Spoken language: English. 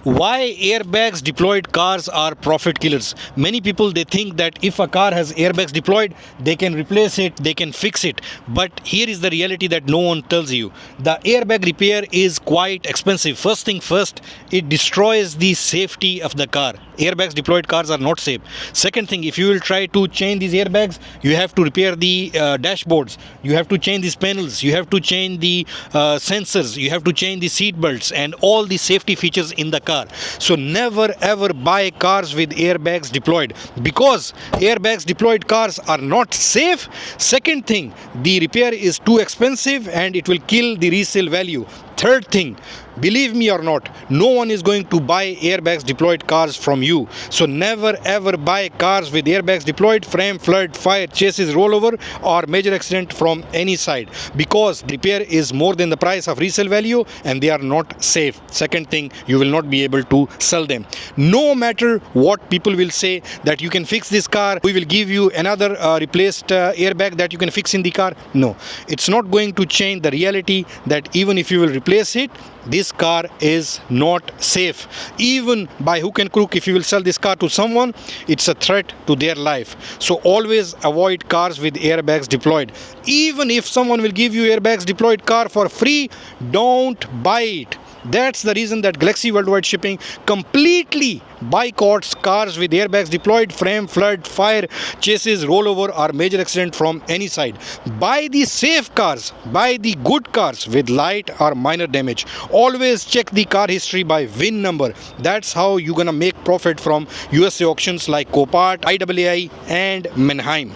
Why airbags deployed cars are profit killers? Many people they think that if a car has airbags deployed, they can replace it, they can fix it. But here is the reality that no one tells you. The airbag repair is quite expensive. First thing first, it destroys the safety of the car. Airbags deployed cars are not safe. Second thing, if you will try to change these airbags, you have to repair the dashboards, you have to change these panels, you have to change the sensors, you have to change the seat belts and all the safety features in the car. So never ever buy cars with airbags deployed, because airbags deployed cars are not safe. Second thing, the repair is too expensive and it will kill the resale value. Third thing, believe me or not, no one is going to buy airbags deployed cars from you. So never ever buy cars with airbags deployed, frame, flood, fire, chassis, rollover or major accident from any side, because repair is more than the price of resale value and they are not safe. Second thing, you will not be able to sell them. No matter what people will say that you can fix this car, we will give you another replaced airbag that you can fix in the car. No, it's not going to change the reality that even if you will replace it, this car is not safe. Even by hook and crook, if you will sell this car to someone, it's a threat to their life. So always avoid cars with airbags deployed. Even if someone will give you airbags deployed car for free, don't buy it. That's the reason that Galaxy Worldwide Shipping completely boycotts cars with airbags deployed, frame, flood, fire, chassis, rollover or major accident from any side. Buy the safe cars, buy the good cars with light or minor damage. Always check the car history by VIN number. That's how you're gonna make profit from USA auctions like Copart, IAAI and Manheim.